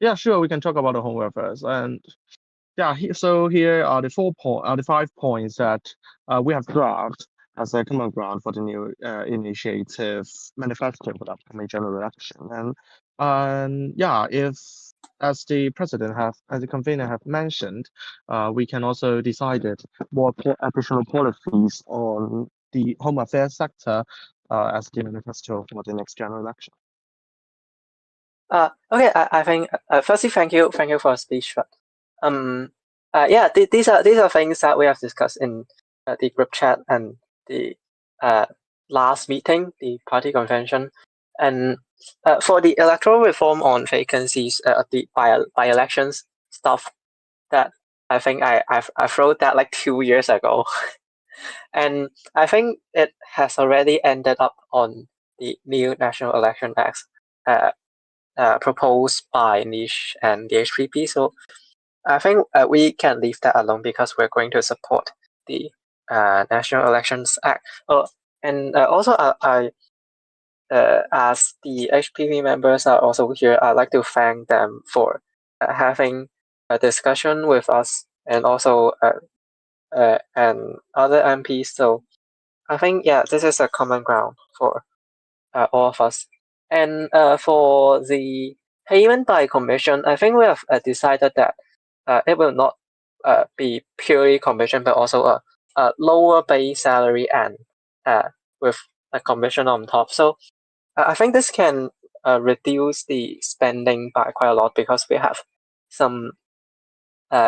Yeah, sure. We can talk about the home affairs. And yeah, so here are the 5 points that we have draft as a common ground for the new initiative manifesto for the upcoming general election. And yeah, if as the president have, as the convener have mentioned, we can also decide it more additional policies on the home affairs sector as the manifesto for the next general election. Okay, I think firstly, thank you for the speech. But, yeah, these are things that we have discussed in the group chat and the uh, last meeting, the party convention, and for the electoral reform on vacancies, the by elections stuff that I think I wrote that like 2 years ago, and I think it has already ended up on the new National Election Act. Uh, Proposed by Niche and the HPP. So I think we can leave that alone because we're going to support the National Elections Act. And also, as the HPP members are also here, I'd like to thank them for having a discussion with us and also and other MPs. So I think yeah, this is a common ground for all of us. And for the payment by commission, I think we have decided that it will not be purely commission, but also a lower base salary and with a commission on top. So I think this can reduce the spending by quite a lot because we have some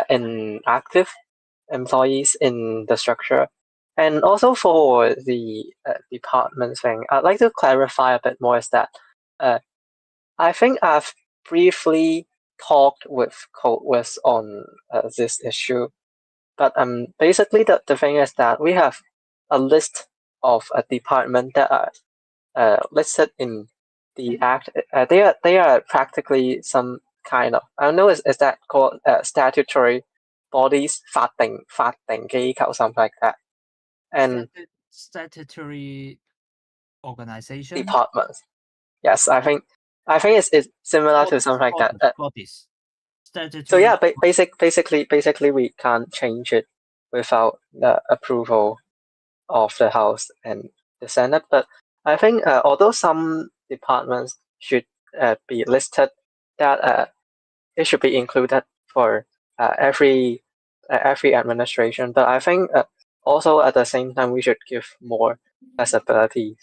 inactive employees in the structure. And also for the department thing, I'd like to clarify a bit more is that uh, I think I've briefly talked with Coldwest on this issue, but basically the thing is that we have a list of a department that are listed in the act. They are practically some kind of I don't know is that called statutory bodies 法定機構 something like that and Statutory organization departments. Yes, I think it's similar to something like that. bodies. Statutory. So yeah, basically we can't change it without the approval of the House and the Senate. But I think although some departments should be listed, that it should be included for every administration. But I think also at the same time we should give more flexibility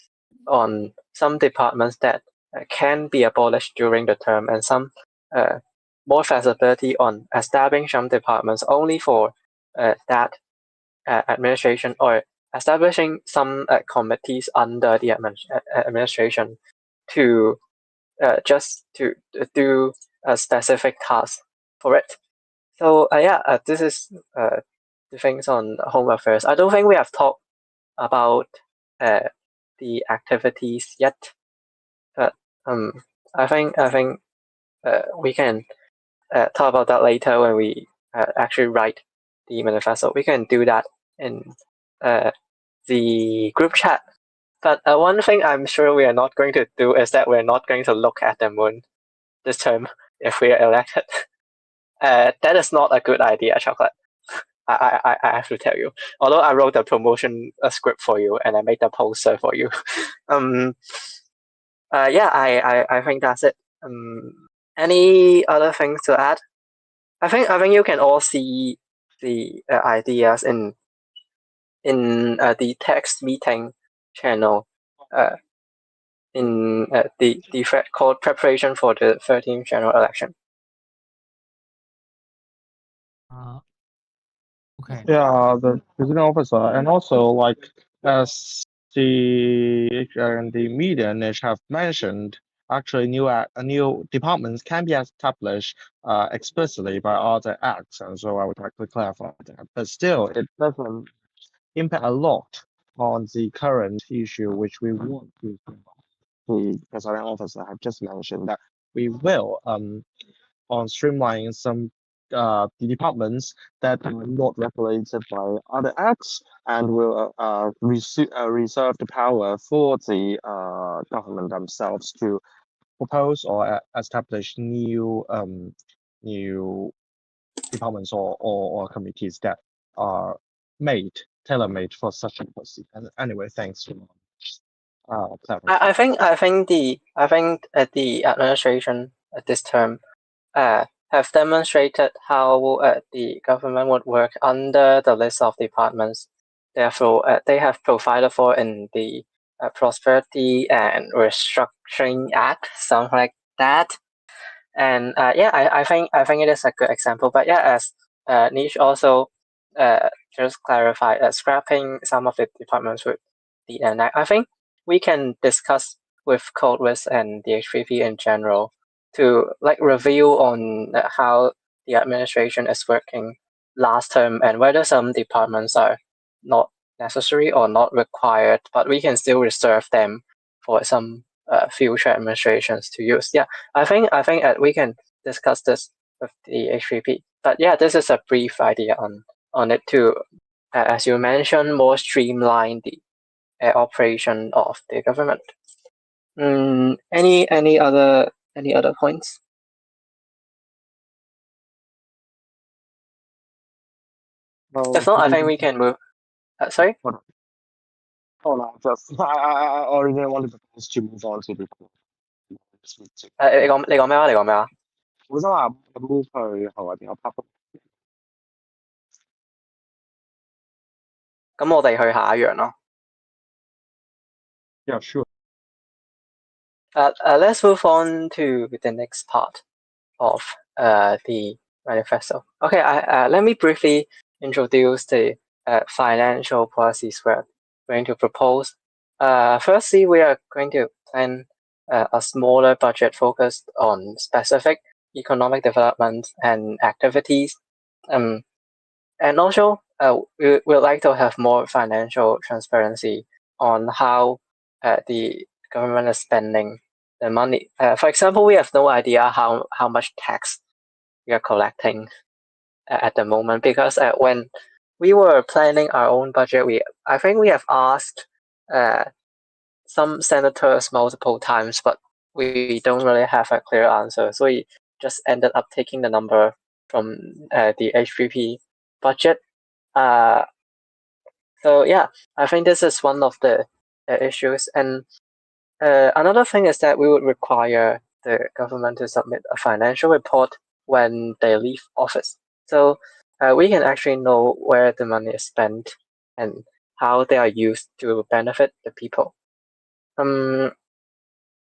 on some departments that can be abolished during the term, and some more flexibility on establishing some departments only for that administration, or establishing some committees under the administration to just to do a specific task for it. So yeah, this is the things on home affairs. I don't think we have talked about the activities yet, but I think we can talk about that later when we actually write the manifesto. We can do that in the group chat. But one thing I'm sure we are not going to do is that we're not going to look at the moon this term if we are elected. That is not a good idea, Chocolate. I have to tell you. Although I wrote the promotion script for you and I made the poster for you. Yeah, I think that's it. Any other things to add? I think you can all see the ideas in the text meeting channel in the thread called preparation for the 13th general election. Okay. Yeah, the president officer, and also like as the media niche have mentioned, actually new departments can be established explicitly by other acts, and so I would like to clarify that. But still, it doesn't impact a lot on the current issue, which we want to. The president officer have just mentioned that we will on streamlining some the departments that are not regulated by other acts and will reserve the power for the government themselves to propose or establish new departments or committees that are tailor-made for such a policy. And anyway, thanks for clarification. I think the administration at this term have demonstrated how the government would work under the list of departments. Therefore, they have provided for in the Prosperity and Restructuring Act, something like that. And I think it is a good example. But yeah, as Niche also just clarified, scrapping some of the departments with the NAC, I think we can discuss with Code Risk and the HPP in general to like review on how the administration is working last term and whether some departments are not necessary or not required, but we can still reserve them for some future administrations to use. Yeah, I think we can discuss this with the HPP. But yeah, this is a brief idea on it to, as you mentioned, more streamline the operation of the government. Any other points? Well, If not, I think we can move. Sorry. hold on, just I already wanted to move on to the 你講咩話？你講咩話？本身話 move 去後邊有 part。咁我哋去下一樣咯。Yeah, sure. Let's move on to the next part of the manifesto. Okay, let me briefly introduce the financial policies we're going to propose. Firstly, we are going to plan a smaller budget focused on specific economic development and activities. And also, we would like to have more financial transparency on how the government is spending the money. For example, we have no idea how much tax we are collecting at the moment, because when we were planning our own budget, I think we have asked some senators multiple times, but we don't really have a clear answer. So we just ended up taking the number from the HPP budget. So yeah, I think this is one of the issues. And another thing is that we would require the government to submit a financial report when they leave office. So we can actually know where the money is spent and how they are used to benefit the people.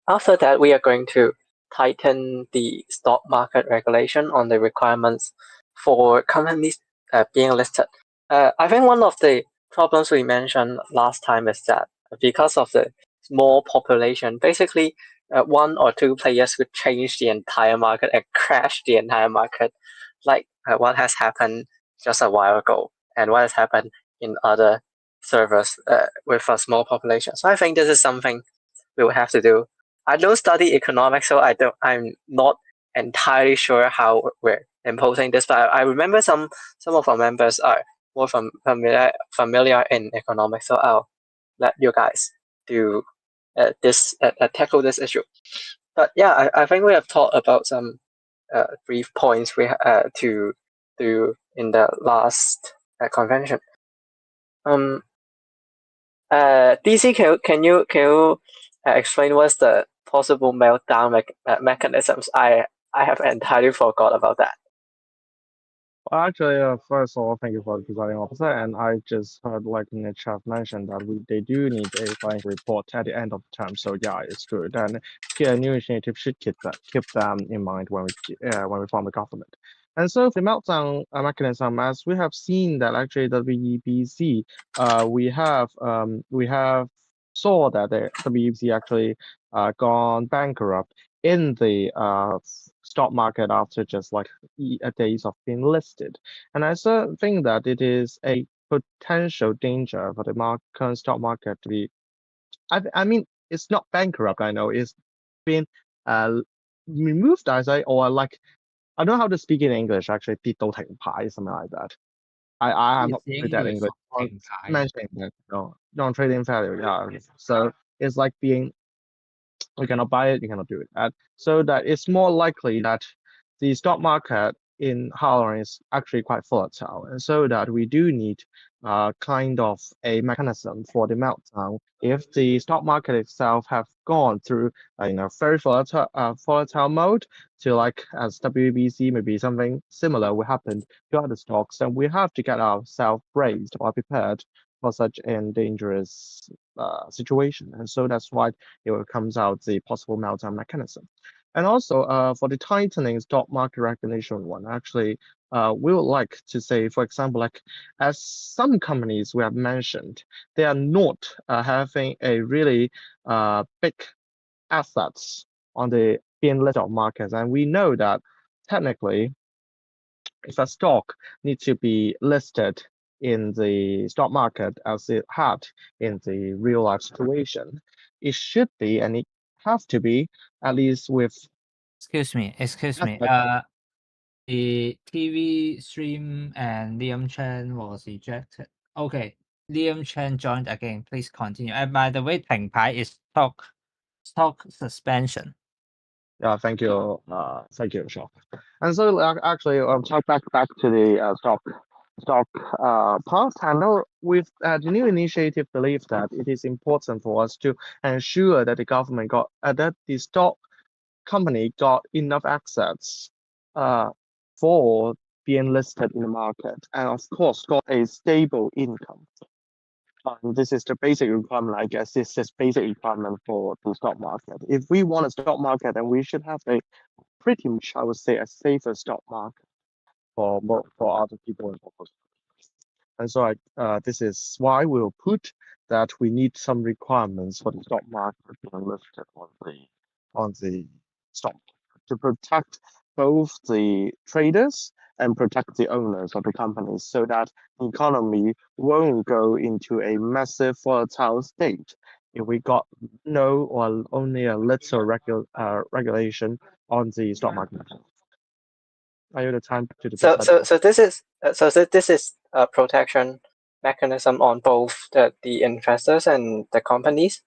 After that, we are going to tighten the stock market regulation on the requirements for companies being listed. I think one of the problems we mentioned last time is that because of the small population, basically one or two players would change the entire market and crash the entire market, like what has happened just a while ago and what has happened in other servers with a small population. So I think this is something we will have to do. I don't study economics, so I'm not entirely sure how we're imposing this, but I remember some of our members are more familiar in economics, so I'll let you guys do tackle this issue. But yeah, I think we have talked about some brief points we to do in the last convention. DC, can you explain what's the possible meltdown mechanisms? I have entirely forgot about that. Well, actually, first of all, thank you for the presiding officer. And I just heard, like Nick have mentioned, that they do need a financial report at the end of the term. So yeah, it's good. And here, new initiative should keep them in mind when we form the government. And so the meltdown mechanism, as we have seen that actually the WEBC, we have saw that the WEBC actually gone bankrupt in the stock market after just like days of being listed. And I still think that it is a potential danger for the current stock market to be. I mean, it's not bankrupt. I know it's been removed as or like I don't know how to speak in English. Actually, 跌到停牌 something like that. I'm not good at English. Mentioning that non-trading value. Yeah. So it's like being You cannot buy it, you cannot do it. And so that it's more likely that the stock market in Harlem is actually quite volatile. And so that we do need kind of a mechanism for the meltdown. If the stock market itself have gone through very volatile mode to like as WBC, maybe something similar will happen to other stocks, then we have to get ourselves braced or prepared for such a dangerous situation. And so that's why it comes out the possible meltdown mechanism. And also for the tightening stock market regulation one, actually, we would like to say, for example, like as some companies we have mentioned, they are not having a really big assets on the being listed markets. And we know that technically, if a stock needs to be listed in the stock market as it had in the real life situation, it should be and it have to be at least with Excuse me, excuse me. aspect. The TV stream and Liam Chen was ejected. Okay, Liam Chen joined again. Please continue. And by the way, 停牌 is stock suspension. Yeah, thank you, Sean. And so actually, talk back to the stock part. I know with the new initiative, believe that it is important for us to ensure that the government got that the stock company got enough assets for being listed in the market, and of course got a stable income. This is the basic requirement, I guess. This is basic requirement for the stock market. If we want a stock market, then we should have a pretty much, I would say, a safer stock market for other people and for us. And so this is why we'll put that we need some requirements for the stock market being listed on the stock to protect both the traders and protect the owners of the companies so that the economy won't go into a massive volatile state if we got no or only a little regulation on the stock market. I yield the time to the This is a protection mechanism on both the investors and the companies.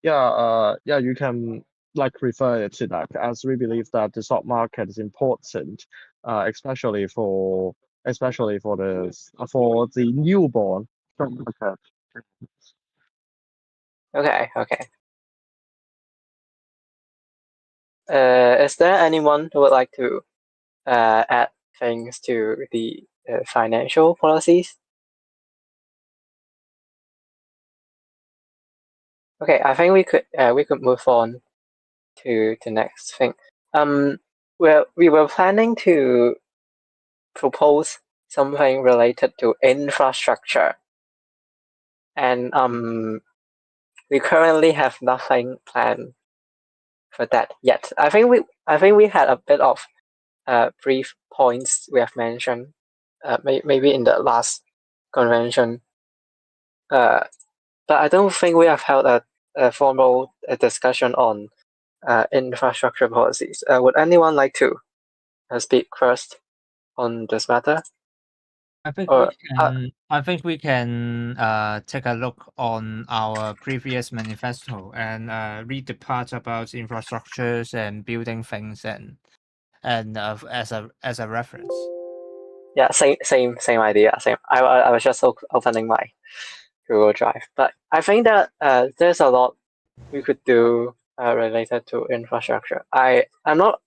Yeah, you can like refer it to that as we believe that the stock market is important, especially for the newborn stock market. Okay. Is there anyone who would like to add things to the financial policies? Okay, I think we could move on to the next thing. Well, we were planning to propose something related to infrastructure, and we currently have nothing planned for that yet. I think we had a bit of brief points we have mentioned, maybe in the last convention, but I don't think we have held a formal discussion on infrastructure policies. Would anyone like to speak first on this matter? I think Or we can take a look on our previous manifesto and read the part about infrastructures and building things and as a reference. yeah, same idea. Same. I was just opening my Google Drive, but I think that there's a lot we could do related to infrastructure. I'm not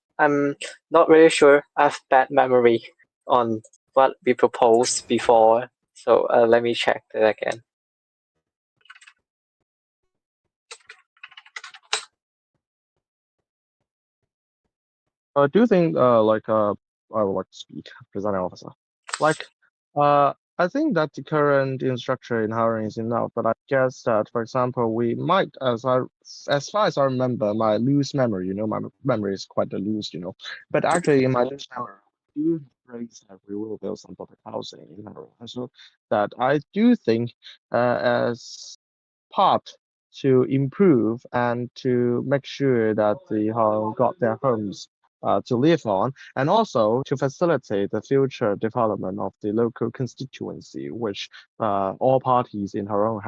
really sure. I have bad memory on what we proposed before, so let me check that again. Do you think I would like to speak, presiding officer? Like I think that the current infrastructure in hiring is enough, but I guess that, for example, we might, as far as I remember, my loose memory, my memory is quite loose, but actually in my loose memory, I do raise that we will build some public housing in general. And so that I do think as part to improve and to make sure that the got their homes to live on, and also to facilitate the future development of the local constituency, which all parties in Harlon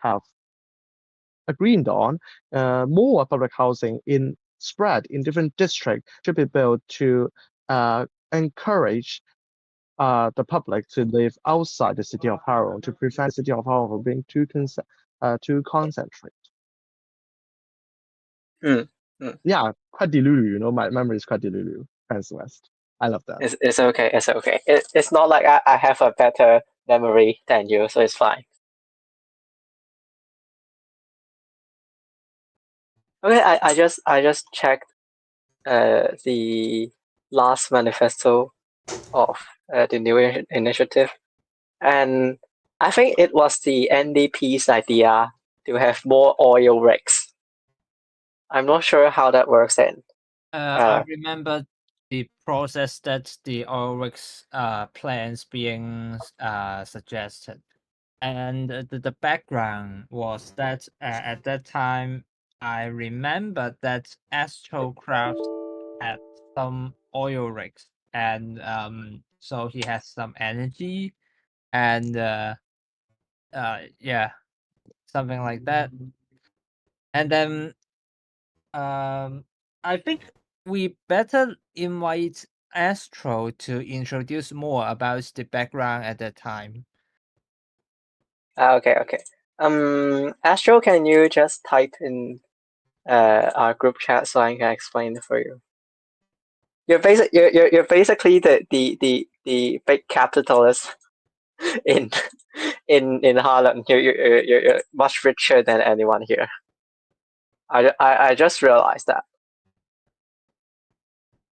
have agreed on, more public housing in spread in different districts should be built to encourage the public to live outside the city of Harlon to prevent the city of Harlon from being too concentrated. Mm. Yeah, quite delulu, my memory is quite delulu. Hence West. I love that. It's okay. It's okay. It's not like I have a better memory than you, so it's fine. Okay, I just checked the last manifesto of the new initiative, and I think it was the NDP's idea to have more oil rigs. I'm not sure how that works in. I remember the process that the oil rigs plans being suggested, and the background was that at that time I remember that Astrocraft had some oil rigs, and so he has some energy, and yeah, something like that, and then I think we better invite Astro to introduce more about the background at that time. Okay. Astro, can you just type in our group chat so I can explain it for you? You're basically the big capitalist in Harlem. You're much richer than anyone here. I just realized that.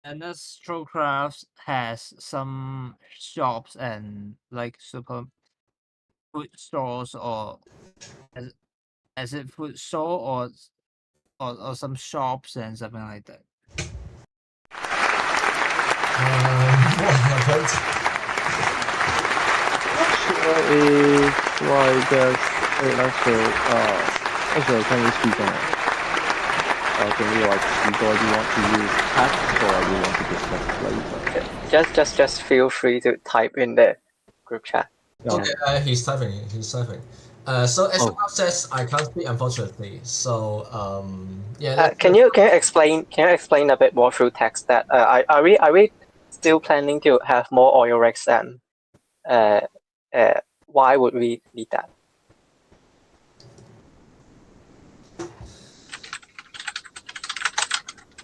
And Astrocraft has some shops and like super food stores, or as it food store, or some shops and something like that. What happened? If like actually, can you speak on it? Can you like speak, or do you want to use text, or do you want to discuss later? Just feel free to type in the group chat. No. Okay, he's typing. So as Oh. says, I can't speak unfortunately. So yeah. Can you explain a bit more through text that are we still planning to have more oil rigs, and why would we need that?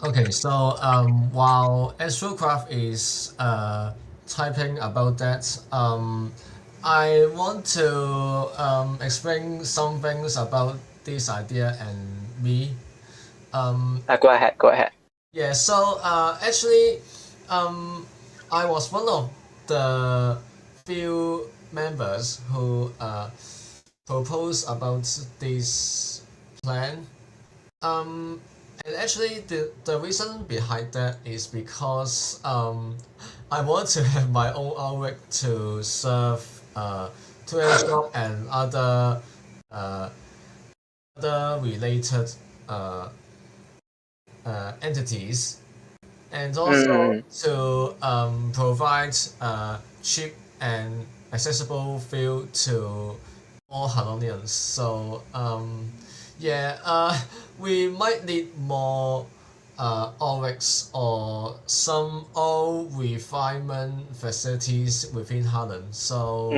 Okay, so while Astrocraft is typing about that, I want to explain some things about this idea and me. Go ahead. Yeah, so actually, I was one of the few members who proposed about this plan. And actually, the reason behind that is because I want to have my own outlet to serve tourist shop and other related entities, and also to provide cheap and accessible fuel to all Hallonians. So yeah, we might need more OREX or some oil refinement facilities within Harlem. So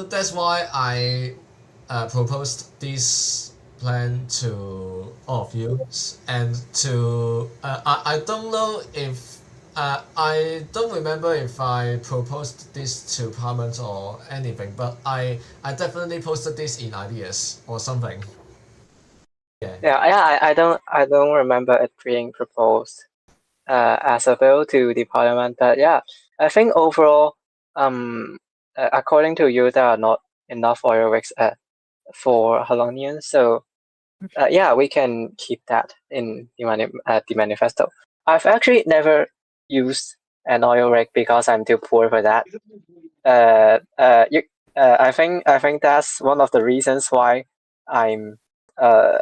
that's why I proposed this plan to all of you, and to I don't know if I don't remember if I proposed this to Parliament or anything, but I definitely posted this in ideas or something. Yeah. I don't remember it being proposed as a bill to the parliament, but yeah, I think overall, according to you, there are not enough oil rigs for Hallonians, so yeah, we can keep that in the manifesto. I've actually never used an oil rig because I'm too poor for that. I think that's one of the reasons why I'm a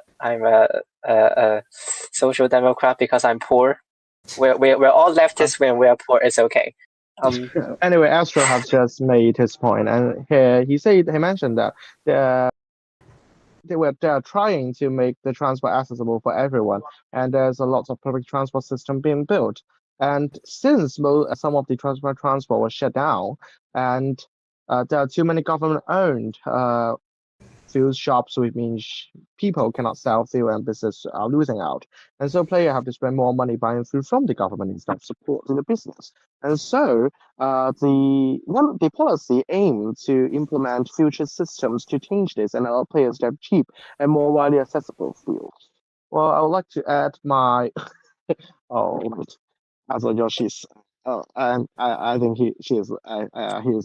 social democrat, because I'm poor. We're all leftists when we're poor. It's okay. Anyway, Astro has just made his point, and he mentioned that the they're trying to make the transport accessible for everyone, and there's a lot of public transport system being built. And since some of the transport was shut down, and there are too many government-owned fuel shops, which means people cannot sell fuel and business are losing out. And so players have to spend more money buying fuel from the government instead of supporting the business. And so the policy aimed to implement future systems to change this and allow players to have cheap and more widely accessible fuel. Well, I would like to add my oh wait, as a Yoshi's and I think he is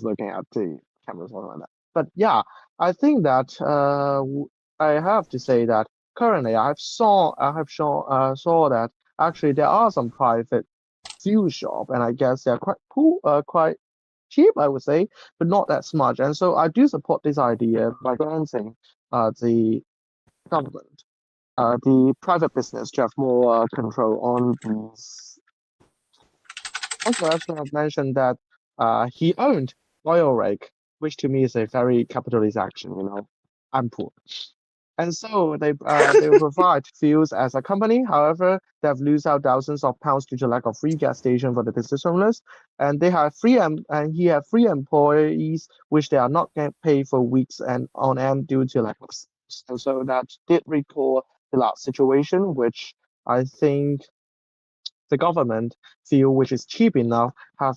looking at the camera or something like that. But yeah, I think that I have to say that currently saw that actually there are some private fuel shop, and I guess they're quite cool, quite cheap, I would say, but not that much. And so I do support this idea by granting the government, the private business to have more control on these. Also, Ashton have mentioned that he owned oil rig, which to me is a very capitalist action. I'm poor. And so they will provide fuels as a company. However, they have lose out thousands of pounds due to lack of free gas station for the business owners. And they have and he have free employees, which they are not getting paid for weeks and on end due to lack of sales. And so that did recall the last situation, which I think the government feel which is cheap enough have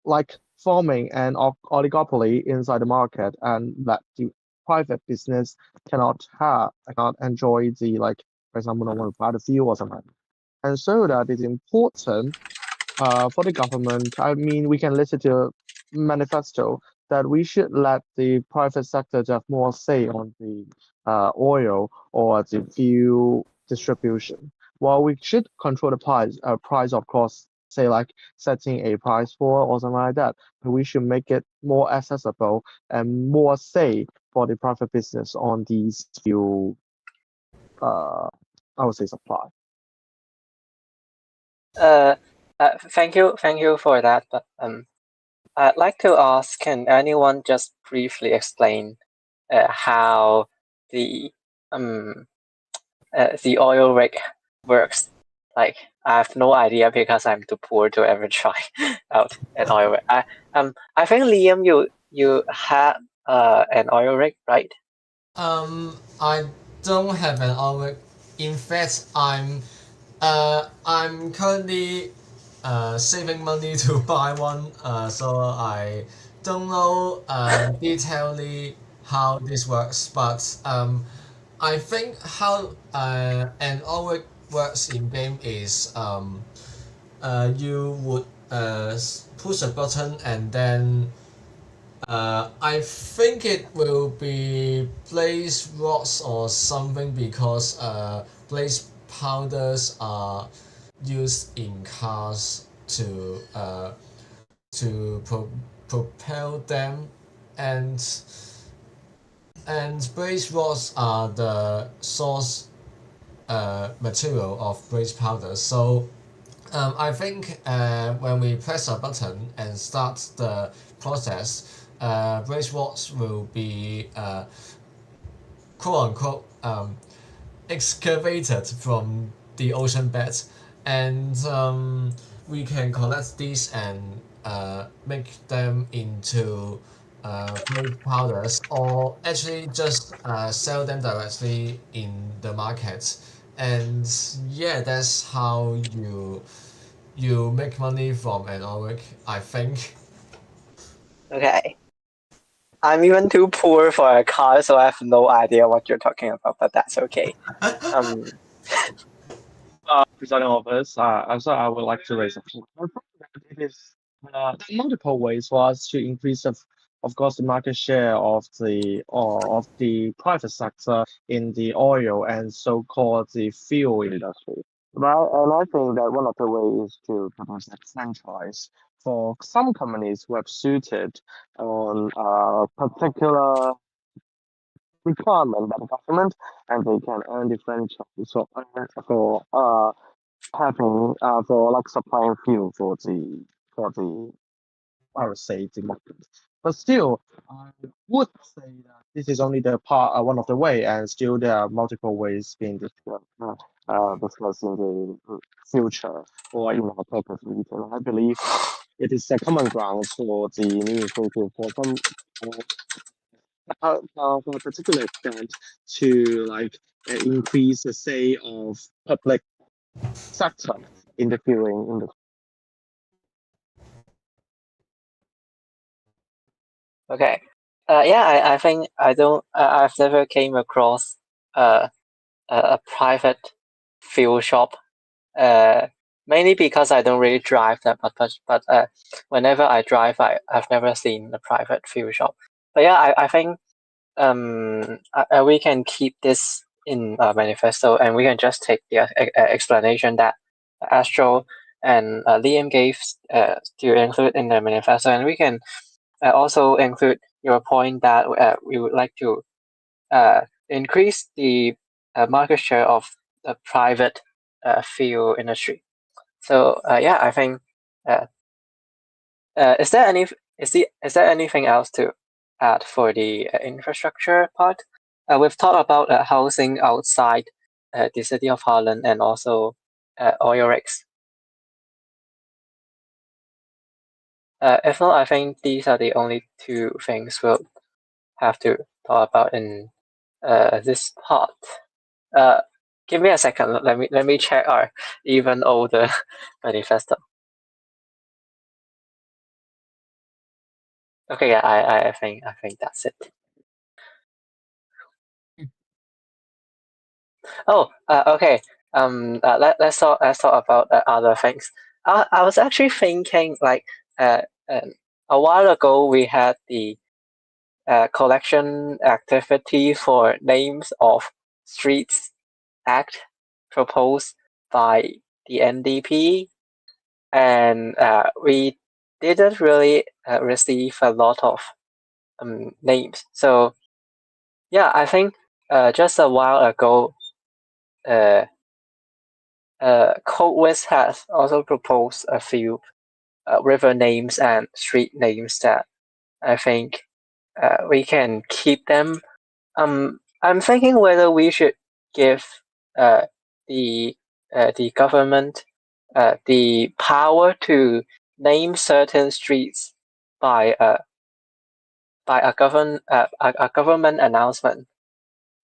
like forming an oligopoly inside the market, and that the private business cannot enjoy the, like, for example, no one buy the fuel or something. And so that is important for the government. I mean, we can listen to manifesto that we should let the private sector to have more say on the oil or the fuel distribution. While we should control the price, of course, say like setting a price for or something like that, but we should make it more accessible and more say for the private business on these fuel, I would say, supply. Thank you for that. But I'd like to ask, can anyone just briefly explain how the oil rig works? Like, I have no idea because I'm too poor to ever try out an oil rig. I think Liam, you had an oil rig, right? I don't have an oil rig. In fact, I'm currently saving money to buy one. So I don't know detailedly how this works, but I think how an oil rig works in game is you would push a button and then I think it will be blaze rods or something because blaze powders are used in cars to propel them, and blaze rods are the source material of blaze powder. So I think when we press a button and start the process, blaze rods will be quote unquote excavated from the ocean bed, and we can collect these and make them into blaze powders, or actually just sell them directly in the market. And yeah, that's how you make money from an oil rig, I think. Okay. I'm even too poor for a car, so I have no idea what you're talking about, but that's okay. Presiding office, also I would like to raise a point. It is there are multiple ways for us to increase of course, the market share of the private sector in the oil and so-called the fuel industry. Right, and I think that one of the ways is to propose a franchise for some companies who have suited on particular requirement by the government, and they can earn the franchise for having for like supplying fuel for the I would say, democracy. But still, I would say that this is only the one of the way, and still there are multiple ways being discussed in the future or in our purpose region. I believe it is a common ground for the new initiative for some for a particular extent to increase the say of public sector in the fueling industry. Okay. Yeah, I think I don't. I've never came across a private fuel shop. Mainly because I don't really drive that much. But whenever I drive, I've never seen a private fuel shop. But yeah, I think we can keep this in our manifesto, and we can just take the explanation that Astro and Liam gave to include in the manifesto, and we can also include your point that we would like to increase the market share of the private fuel industry. So yeah, I think uh, is there anything else to add for the infrastructure part? We've talked about housing outside the city of Harlon and also oil rigs. If not, I think these are the only two things we'll have to talk about in this part. Give me a second. Let me check our even older manifesto. Okay, yeah, I think that's it. Oh, okay. Let's talk about other things. I was actually thinking like a while ago we had the collection activity for names of streets act proposed by the NDP, and we didn't really receive a lot of names. So yeah, I think just a while ago, Coldwest has also proposed a few river names and street names that I think we can keep them. I'm thinking whether we should give uh, the government the power to name certain streets by a government announcement,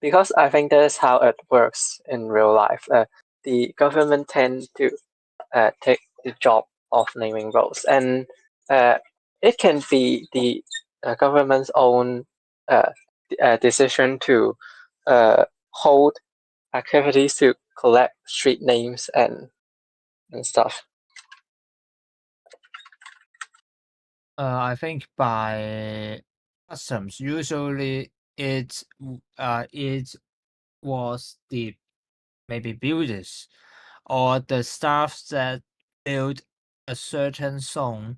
because I think that is how it works in real life. The government tend to take the job of naming roads, and it can be the government's own decision to hold activities to collect street names and stuff. I think by customs, usually it was the maybe builders or the staff that build a certain song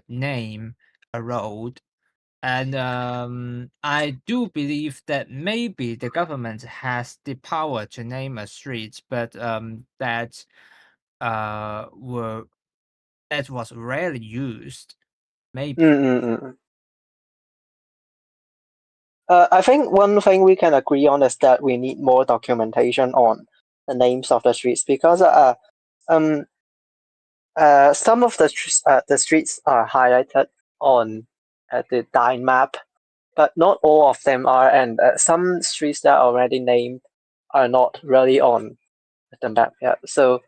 name a road. And I do believe that maybe the government has the power to name a street, but that were that was rarely used. Maybe. Mm-mm-mm. I think one thing we can agree on is that we need more documentation on the names of the streets, because some of the streets are highlighted on the Dine map, but not all of them are, and some streets that are already named are not really on the map yet. So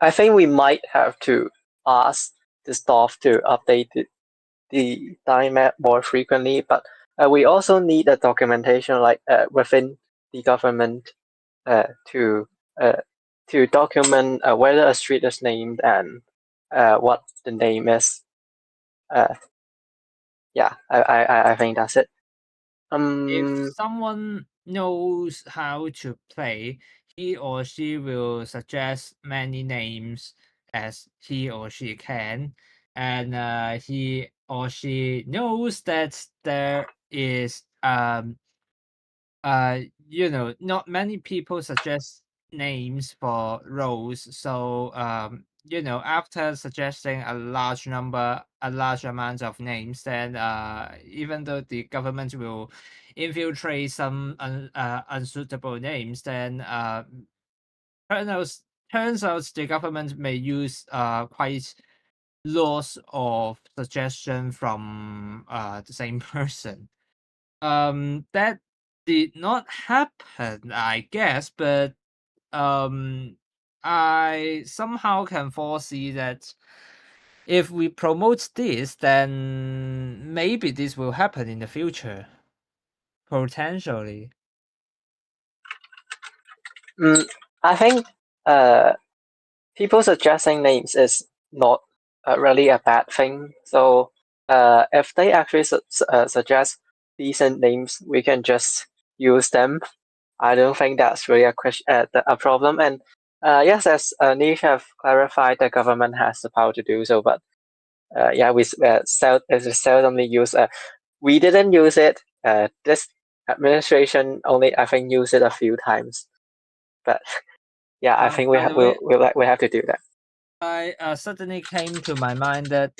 I think we might have to ask the staff to update the Dine map more frequently, but we also need a documentation like within the government to document whether a street is named and what the name is. Yeah, I think that's it. If someone knows how to play, he or she will suggest many names as he or she can, and he or she knows that there is not many people suggest names for roles, so after suggesting a large amount of names, then even though the government will infiltrate some unsuitable names, then turns out the government may use quite lots of suggestion from the same person. That did not happen, I guess, but I somehow can foresee that if we promote this, then maybe this will happen in the future, potentially. I think people suggesting names is not really a bad thing. So if they actually suggest decent names, we can just use them. I don't think that's really a problem. And yes, as Nish have clarified, the government has the power to do so. But yeah, we seldomly use. We didn't use it. This administration only, I think, used it a few times. But yeah, I think By the way, we have to do that. I suddenly came to my mind that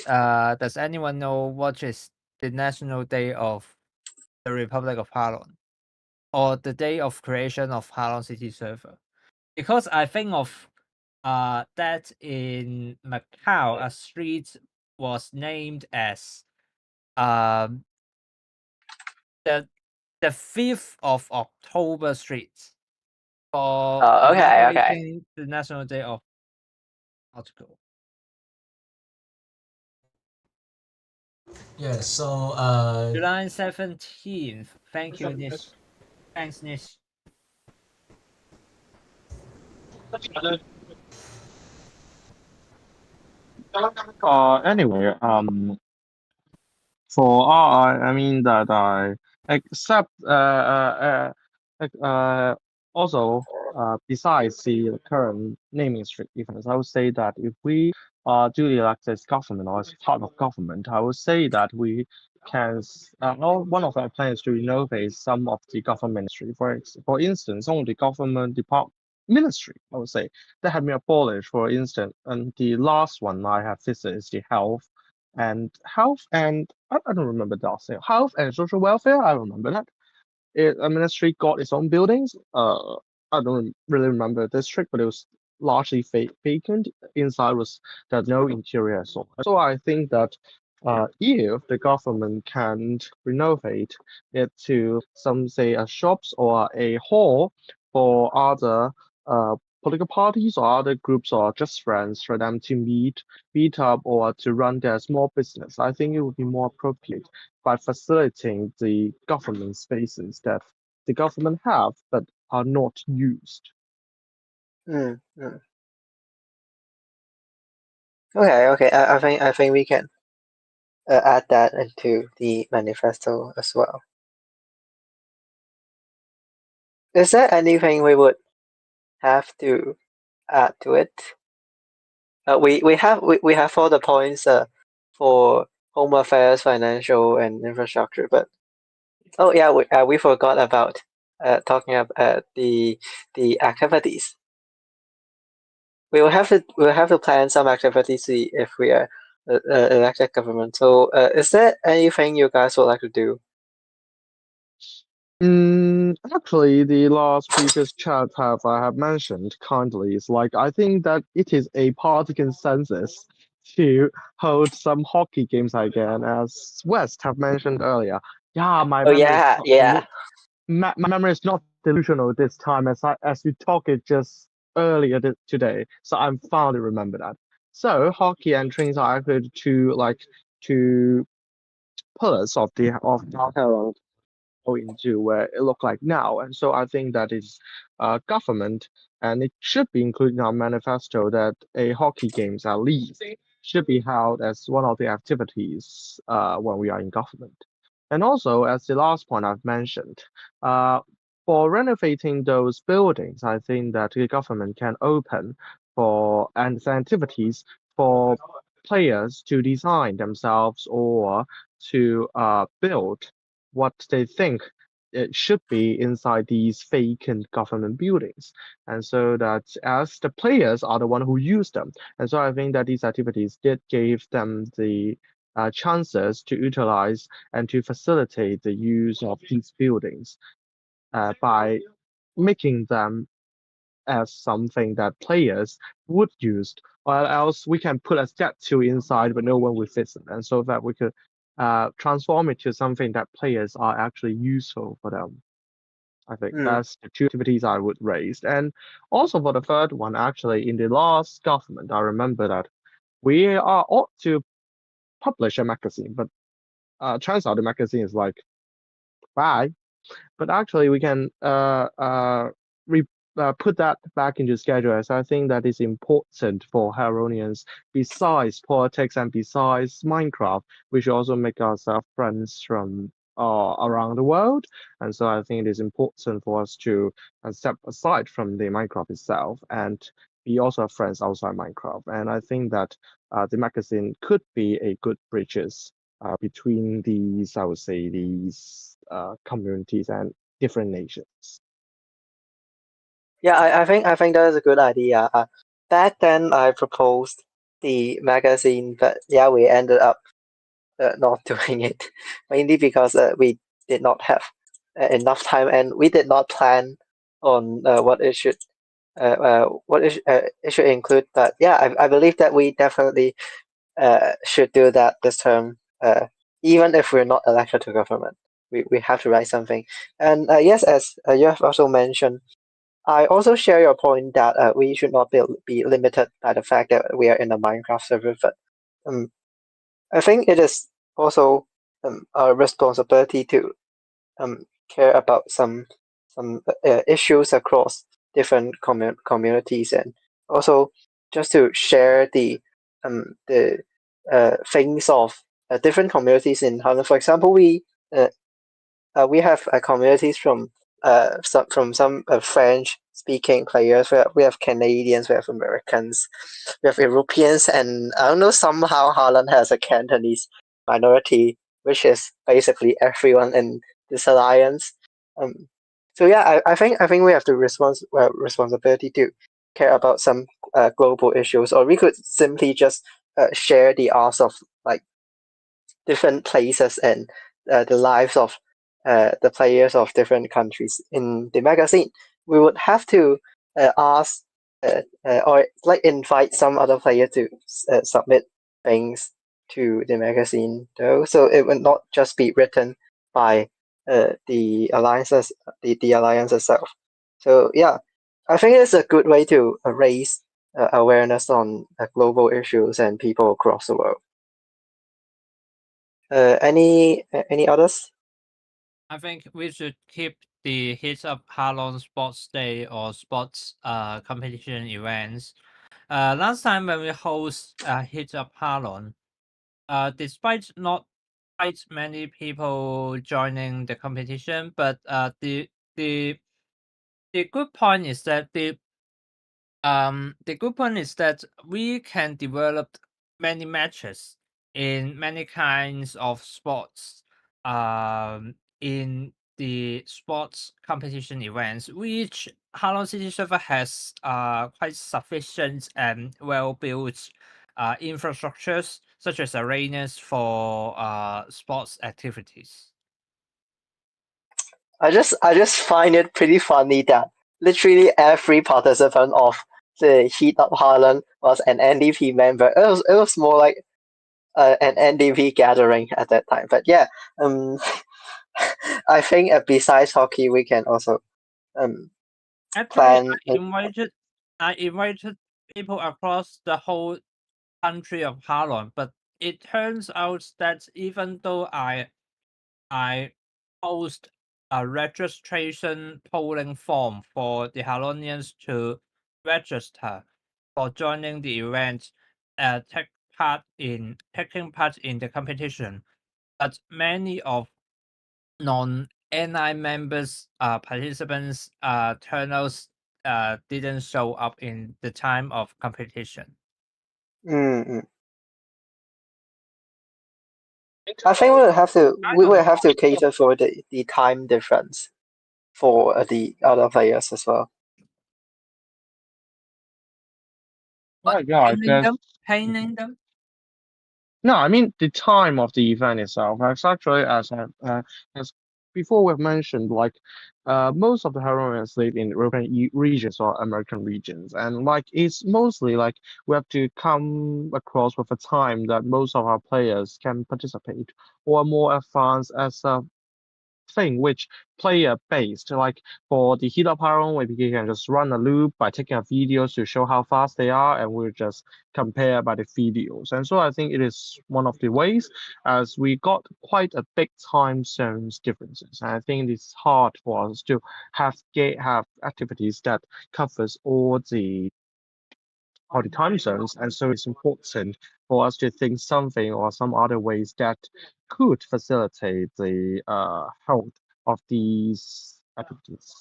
does anyone know what is the National Day of the Republic of Harlon, or the day of creation of Harlon City Server? Because I think of that in Macau, a street was named as um the 5th of October Street for Okay. commemorating the National Day of Article. Yeah, so July 17th. Thank you, Nish. Thanks, Nish. Anyway, for I mean that I accept also besides the current naming strict difference, I would say that if we are duly elected as government or as part of government, I would say that we can one of our plans to innovate some of the government ministry. For instance, on the government department ministry, I would say that have been abolished. For instance, and the last one I have visited is the health and I don't remember the last name. Health and social welfare. I remember that. A ministry got its own buildings. I don't really remember the district, but it was largely vacant. Inside was there no interior at all. So I think that if the government can renovate it to some say a shops or a hall for other uh political parties or other groups or just friends for them to meet up or to run their small business, I think it would be more appropriate by facilitating the government spaces that the government have but are not used. Mm, mm. Okay. I think we can add that into the manifesto as well. Is there anything we would have to add to it? We have all the points for home affairs, financial, and infrastructure, but oh yeah, we forgot about talking about the activities. We'll have to plan some activities if we are elected government. So is there anything you guys would like to do? Actually, the last previous chat I have mentioned kindly is like I think that it is a party consensus to hold some hockey games again, as West have mentioned earlier. Yeah, my Oh memory is yeah. my memory is not delusional this time as we talked it just earlier today, so I'm finally remember that. So hockey and trains are actually two pillars of our Herald go into where it look like now. And so I think that is government, and it should be included in our manifesto that a hockey games at least should be held as one of the activities when we are in government. And also, as the last point I've mentioned, uh, for renovating those buildings, I think that the government can open for and activities for players to design themselves or to build what they think it should be inside these vacant government buildings, and so that as the players are the one who use them, and so I think that these activities did give them the chances to utilize and to facilitate the use of these buildings by making them as something that players would use, or else we can put a statue inside but no one will visit, and so that we could transform it to something that players are actually useful for them. I think that's the two activities I would raise. And also for the third one, actually, in the last government, I remember that we are ought to publish a magazine, but turns out the magazine is like, bye. But actually, we can re put that back into schedule, as I think that is important for Haronians. Besides politics and besides Minecraft, we should also make ourselves friends from around the world. And so I think it is important for us to step aside from the Minecraft itself and be also friends outside Minecraft. And I think that the magazine could be a good bridges between these, I would say, these communities and different nations. Yeah, I think that is a good idea. Back then, I proposed the magazine, but yeah, we ended up not doing it, mainly because we did not have enough time and we did not plan on it should include. But yeah, I believe that we definitely should do that this term, even if we're not elected to government. We have to write something. And yes, as you have also mentioned, I also share your point that we should not be limited by the fact that we are in a Minecraft server. But um, I think it is also our responsibility to care about some issues across different communities, and also just to share the things of different communities in Harlem. For example, we have communities from some French speaking players. We have Canadians, we have Americans, we have Europeans, and I don't know, somehow Harlan has a Cantonese minority, which is basically everyone in this alliance. Um, so yeah, I think we have the responsibility to care about some global issues, or we could simply just share the arts of like different places and the lives of the players of different countries in the magazine. We would have to ask or like invite some other player to submit things to the magazine, though, so it would not just be written by the alliances, the alliance itself. So yeah, I think it's a good way to raise awareness on global issues and people across the world. Any others? I think we should keep the Hits Up Harlon Sports Day or sports competition events. Last time when we host Hits Up Harlon, despite not quite many people joining the competition, but the good point is that the good point is that we can develop many matches in many kinds of sports in the sports competition events, which Harlem City Server has quite sufficient and well built infrastructures such as arenas for sports activities. I just find it pretty funny that literally every participant of the Heat Up Harlem was an NDP member. It was more like an NDP gathering at that time. But yeah, um, I think besides hockey, we can also Actually, plan. I invited people across the whole country of Harlem, but it turns out that even though I post a registration polling form for the Harlonians to register for joining the event, taking part in the competition, but many of non-NI members participants turnouts didn't show up in the time of competition. Mm, mm. I think we will have to cater for the time difference for the other players as well. Yeah, I Painting guess. them? Painting them? No, I mean the time of the event itself. As actually, as before we've mentioned, like most of the Huronians live in European regions or American regions, and like it's mostly like we have to come across with a time that most of our players can participate, or more advanced as a thing which player based. Like for the heat up iron, maybe you can just run a loop by taking a videos to show how fast they are, and we'll just compare by the videos. And so I think it is one of the ways, as we got quite a big time zones differences. And I think it's hard for us to have activities that covers all the time zones, and so it's important for us to think something or some other ways that could facilitate the hold of these activities.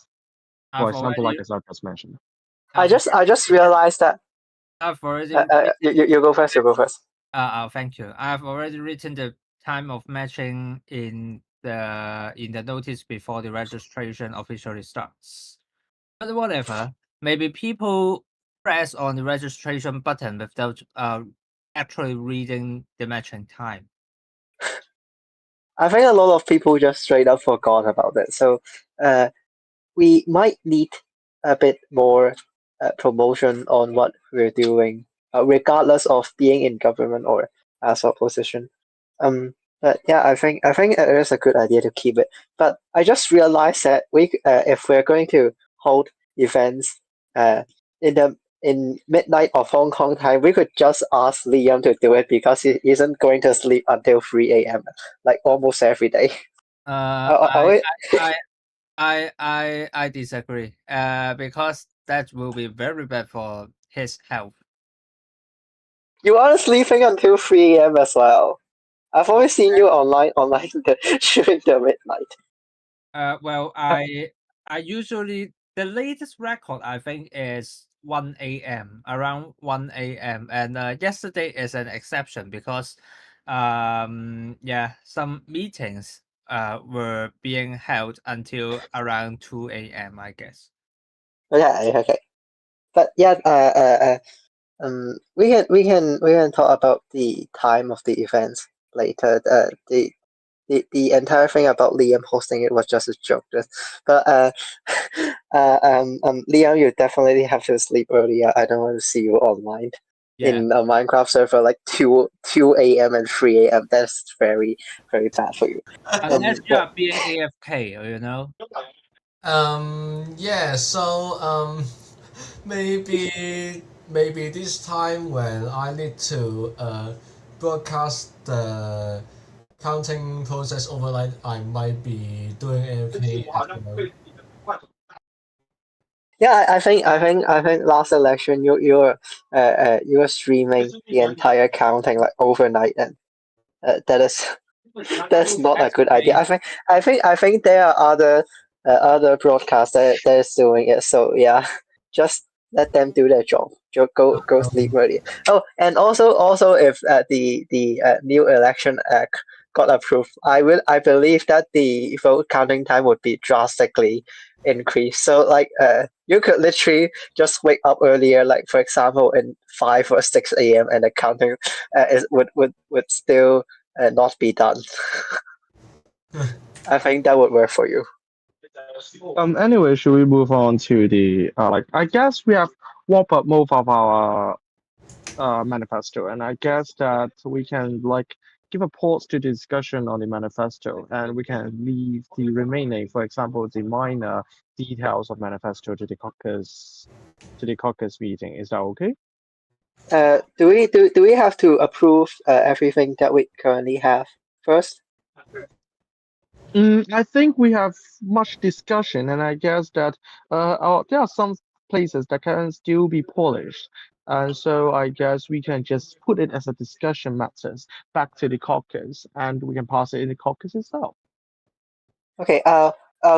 For I've example, like already, as I just mentioned. I just realized that. I've already, You go first. You go first. thank you. I've already written the time of matching in the notice before the registration officially starts. But whatever, maybe people press on the registration button without actually reading the matching time. I think a lot of people just straight up forgot about it. So we might need a bit more promotion on what we're doing, regardless of being in government or as opposition. But yeah, I think it is a good idea to keep it. But I just realized that if we're going to hold events in midnight of Hong Kong time, we could just ask Liam to do it because he isn't going to sleep until 3 a.m. like almost every day. I, I, I disagree. Because that will be very bad for his health. You are sleeping until 3 a.m. as well. I've always seen you online during the midnight. Well, I usually, the latest record I think is 1 a.m. around 1 a.m. and yesterday is an exception because some meetings were being held until around 2 a.m. I guess. Okay. But yeah, we can talk about the time of the events later. The entire thing about Liam hosting it was just a joke. But Liam, you definitely have to sleep earlier. I don't want to see you online Yeah, in a Minecraft server like 2 a.m. and 3 a.m. That's very very bad for you. unless you But are being AFK, you know. Yeah, so maybe this time when I need to broadcast the counting process overnight, I might be doing AFK as well. yeah, I think last election you were streaming the entire counting like overnight, and that is that's not a good idea. I think there are other broadcasts that is doing it. So yeah, just let them do their job. Go sleep early. Oh, and also if the new election act got approved, I believe that the vote counting time would be drastically increased. So like you could literally just wake up earlier, like for example in 5 or 6 a.m. and the counting would still not be done. I think that would work for you. Anyway, should we move on to the like? I guess we have wrapped up most of our manifesto, and I guess that we can like give a pause to the discussion on the manifesto, and we can leave the remaining, for example, the minor details of manifesto to the caucus meeting. Is that okay? Do we have to approve everything that we currently have first? I think we have much discussion, and I guess that there are some places that can still be polished. And so I guess we can just put it as a discussion matters back to the caucus, and we can pass it in the caucus itself. Okay. I'll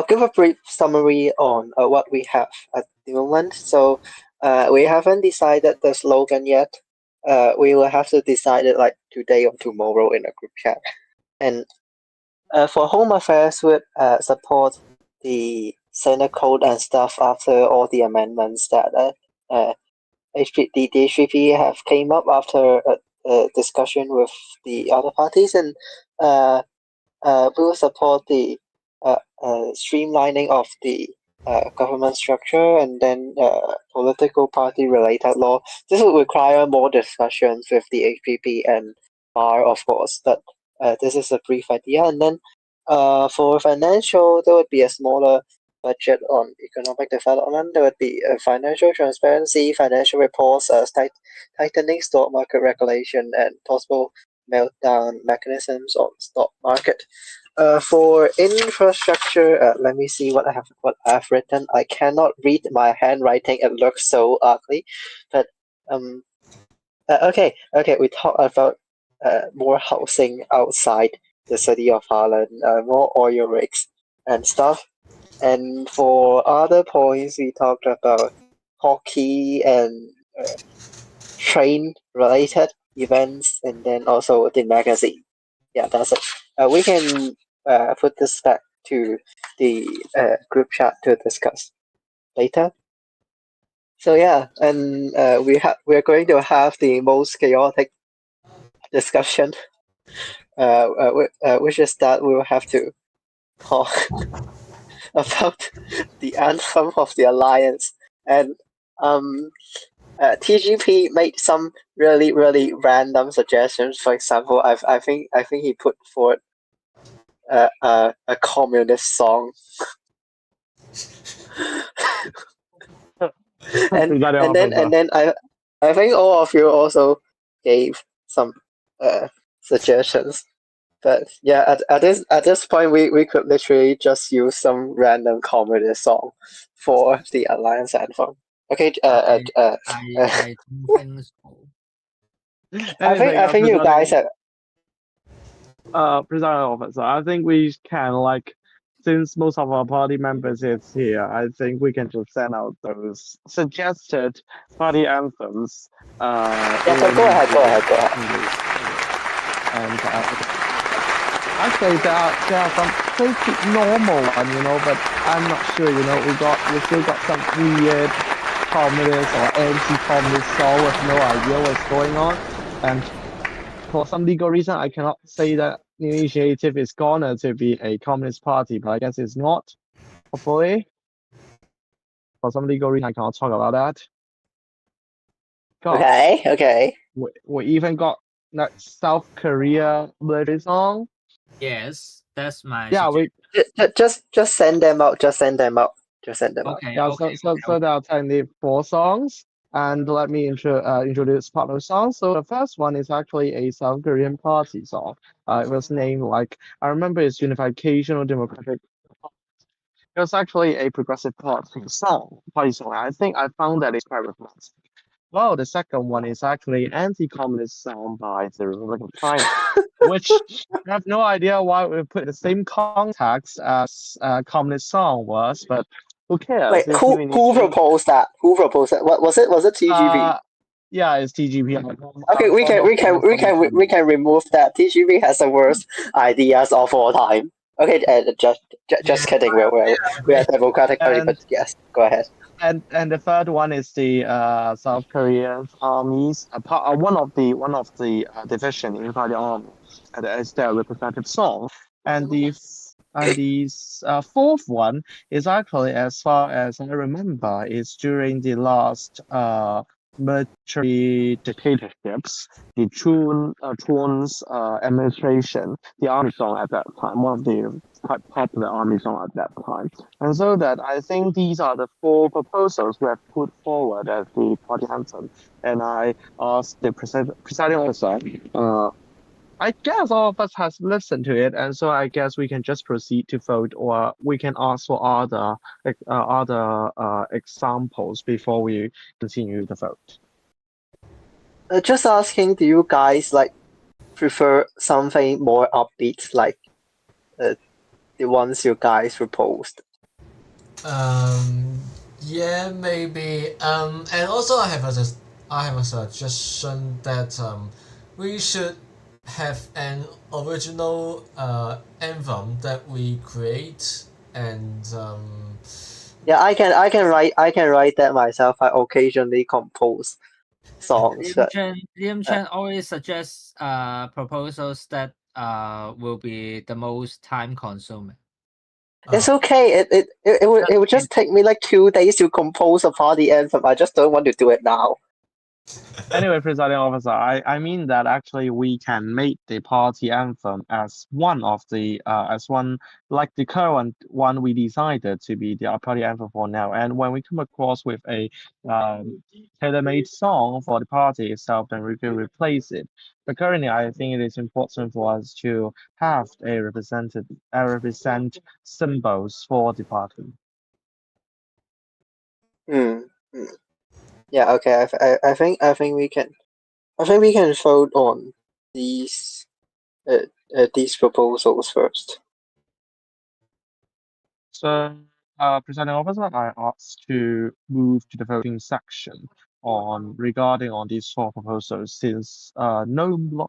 give a brief summary on what we have at the moment. So, we haven't decided the slogan yet. We will have to decide it like today or tomorrow in a group chat. And for Home Affairs would support the Senate code and stuff after all the amendments that the HPP have came up after a discussion with the other parties, and we will support the streamlining of the government structure and then political party related law. This will require more discussions with the HPP and BAR, of course, but this is a brief idea. And then for financial, there would be a smaller budget on economic development. There would be financial transparency, financial reports, tightening stock market regulation, and possible meltdown mechanisms on stock market. For infrastructure, let me see what I've written. I cannot read my handwriting; it looks so ugly. But okay. We talk about more housing outside the city of Harlon, more oil rigs and stuff. And for other points, we talked about hockey and train related events, and then also the magazine. Yeah, that's it. We can put this back to the group chat to discuss later. So yeah, and we're going to have the most chaotic discussion, which is that we will have to talk about the anthem of the alliance, and TGP made some really random suggestions. For example, I think he put forward a communist song. and then I think all of you also gave some suggestions. But yeah, at this point we could literally just use some random communist song for the alliance anthem. Okay, I don't think so. I think you guys have. Presiding officer, I think we can, like, since most of our party members is here, I think we can just send out those suggested party anthems. Yeah, so go ahead. And actually, there are some pretty normal one, but I'm not sure. We still got some weird communist or anti-communist song with no idea what's going on, and for some legal reason, I cannot say that New Initiative is gonna to be a communist party, but I guess it's not. Hopefully, for some legal reason, I cannot talk about that. Okay. We even got that South Korea military song. Yes, that's my. Yeah, just send them out. Just send them out. Okay. Yeah, okay. so there are technically 4 songs, and let me introduce part of the song. So the first one is actually a South Korean party song. It was named, like, I remember it's Unification or Democratic. It was actually a progressive party song. I think I found that it's quite reflective. Well, the second one is actually anti-communist song by the Republic of China, which I have no idea why we put the same context as communist song was, but who cares? Wait, who proposed that? Who proposed that? What was it? Was it TGV? Yeah, it's TGP. Okay, we can remove that. TGV has the worst ideas of all time. Okay, just kidding. We are democratic party, but yes, go ahead. And the third one is the South Korean armies. One of the division inside the army, and it's their representative song. And the fourth one is actually, as far as I remember, is during the last military dictatorships, the Chun's administration, the army song at that time, one of the quite popular army song at that time. And so that I think these are the 4 proposals we have put forward as the party anthem. And I asked the presiding officer, I guess all of us has listened to it, and so I guess we can just proceed to vote, or we can ask for other examples before we continue the vote. Just asking, do you guys prefer something more upbeat, like the ones you guys proposed? Yeah, maybe. And also I have a suggestion that we should have an original anthem that we create and Yeah, I can write that myself. I occasionally compose songs. Liam Uh, Chen always suggests proposals that will be the most time consuming. It's okay. It would just take me like 2 days to compose a party anthem. I just don't want to do it now. Anyway, presiding officer, I mean that actually we can make the party anthem as one of the as one like the current one we decided to be the party anthem for now. And when we come across with a tailor-made song for the party itself, then we can replace it. But currently, I think it is important for us to have represent symbols for the party. Hmm. Yeah. Okay. I think we can. I think we can vote on these these proposals first. So, presiding officer, I ask to move to the voting section on regarding on these four proposals since no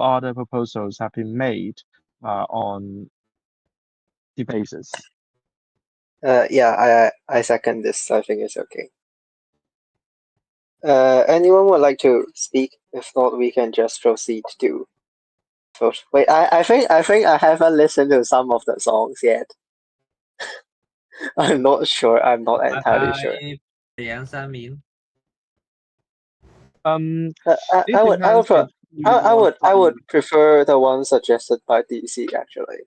other proposals have been made on the basis. Yeah. I second this. I think it's okay. Anyone would like to speak? If not, we can just proceed to vote. Wait, I think I haven't listened to some of the songs yet. I'm not sure. I'm not entirely sure. 两三名. It depends if you want I would to. prefer the one suggested by DC actually.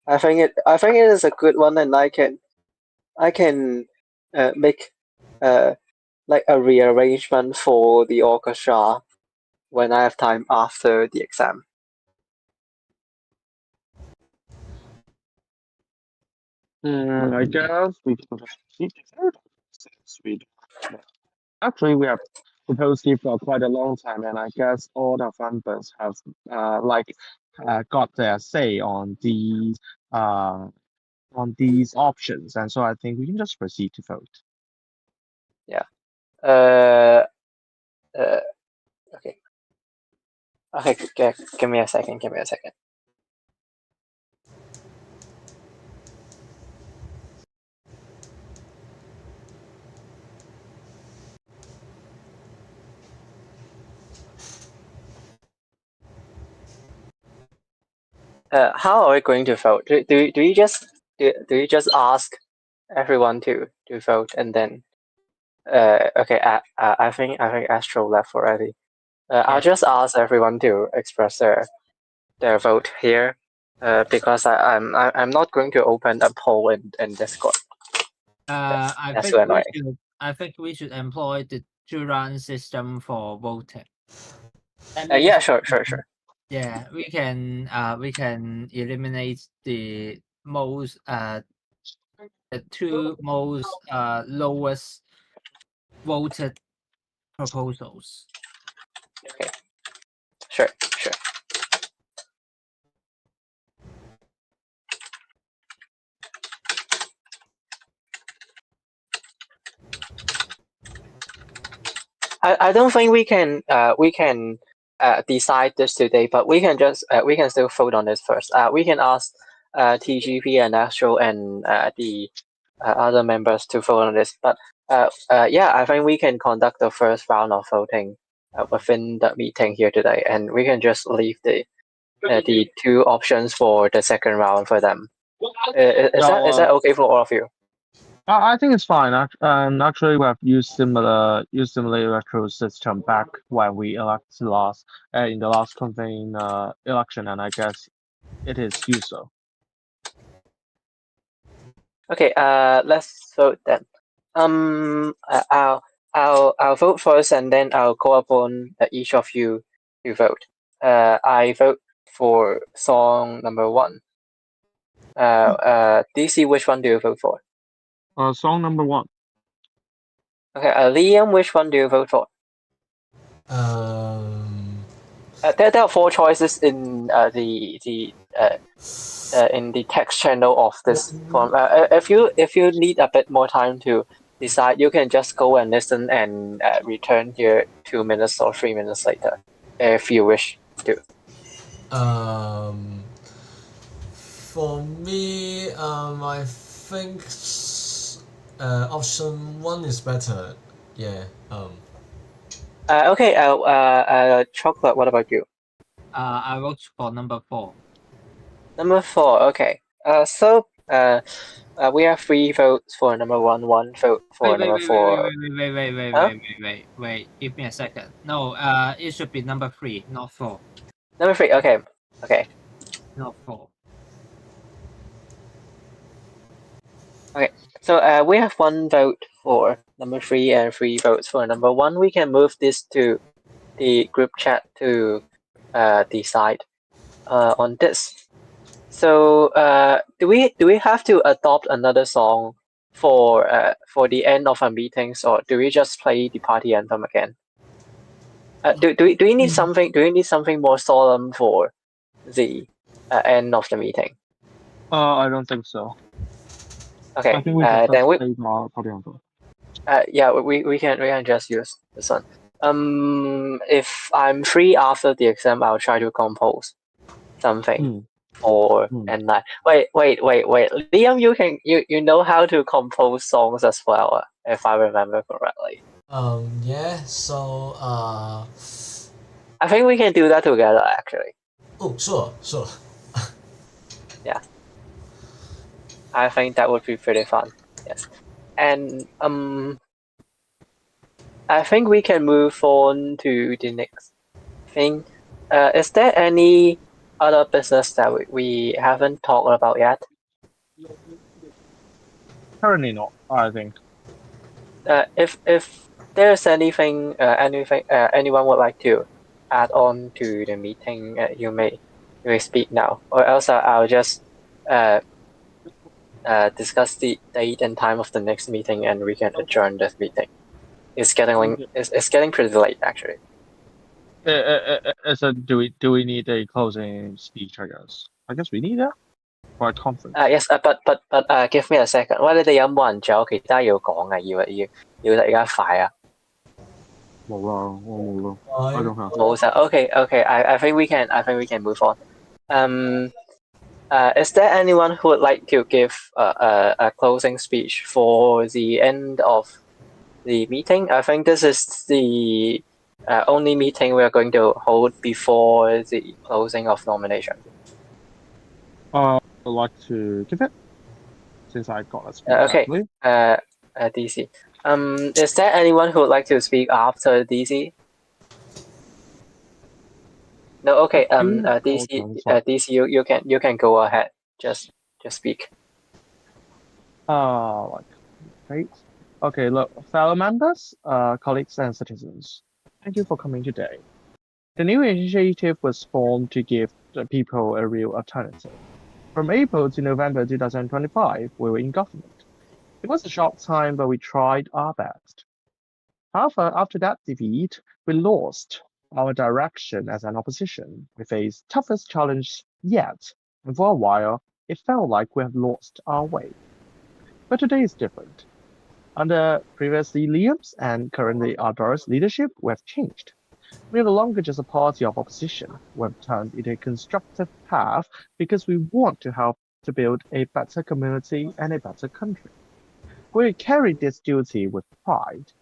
I think it is a good one, and I can make like a rearrangement for the orchestra when I have time after the exam. I guess we can proceed to vote since we actually we have proposed it for quite a long time, and I guess all the members have got their say on these options, and so I think we can just proceed to vote. Yeah. Okay. Okay. Give me a second. Give me a second. How are we going to vote? Do you just ask everyone to vote and then okay, I think Astro left already. I'll just ask everyone to express their vote here because I'm not going to open a poll in Discord. That's so annoying. I think we should employ the 2-round system for voting. Yeah, sure. Yeah, we can eliminate the two most lowest voted proposals. Okay. Sure. I don't think we can decide this today, but we can just we can still vote on this first. We can ask TGP and Astro and the other members to vote on this. But yeah, I think we can conduct the first round of voting within the meeting here today, and we can just leave the two options for the second round for them. Is that okay for all of you? I think it's fine. Actually, we have used similar electoral system back when we elected last in the last convened election, and I guess it is useful. Okay. Let's vote then. I'll vote first, and then I'll call upon each of you to vote. I vote for song number 1. DC, which one do you vote for? Song number 1. Okay, Liam, which one do you vote for? There are 4 choices in in the text channel of this form. If you need a bit more time to decide, you can just go and listen and return here 2 minutes or 3 minutes later, if you wish to. For me, I think option one is better. Yeah. Okay. Chocolate. What about you? I vote for number 4. Number 4. Okay. We have 3 votes for number 1, 1 vote for Wait, wait, number wait, wait, wait, 4. wait, wait, wait, wait, Huh? wait, wait, wait, wait. Give me a second. No, it should be number 3, not 4. Number 3. Okay. Okay. Not 4. Okay. So we have 1 vote for number 3 and 3 votes for number 1. We can move this to the group chat to decide on this. So do we have to adopt another song for the end of our meetings, or do we just play the party anthem again? Do we need something? Do we need something more solemn for the end of the meeting? I don't think so. Okay. I think we can Then just we play our party anthem. yeah we can just use this one. If I'm free after the exam, I'll try to compose something for and like wait. Liam, you know how to compose songs as well, if I remember correctly. Yeah. So I think we can do that together actually. oh, sure. Yeah. I think that would be pretty fun. Yes. And I think we can move on to the next thing. Is there any other business that we haven't talked about yet? Currently not, I think. If there's anything anyone would like to add on to the meeting, you may speak now, or else I'll just discuss the date and time of the next meeting, and we can adjourn this meeting. It's getting pretty late actually. So do we need a closing speech? I guess we need that for a conference. Yes, but give me a second。喂，你哋有冇人仲有其他要講啊？要而家快啊！冇啦，我冇啦。I don't have. 冇晒。Okay. I think we can move on. Is there anyone who would like to give a closing speech for the end of the meeting? I think this is the only meeting we are going to hold before the closing of nomination. I'd like to give it since I got a speech. Okay. DC. Is there anyone who would like to speak after DC? No. Okay. DC. You can go ahead. Just speak. Great. Okay, look, fellow members, colleagues, and citizens, thank you for coming today. The new initiative was formed to give the people a real alternative. From April to November 2025, we were in government. It was a short time, but we tried our best. However, after that defeat, we lost our direction as an opposition. We faced toughest challenge yet, and for a while, it felt like we have lost our way. But today is different. Under previously Liam's and currently Arthur's leadership, we have changed. We are no longer just a party of opposition. We have turned into a constructive path because we want to help to build a better community and a better country. We carry this duty with pride.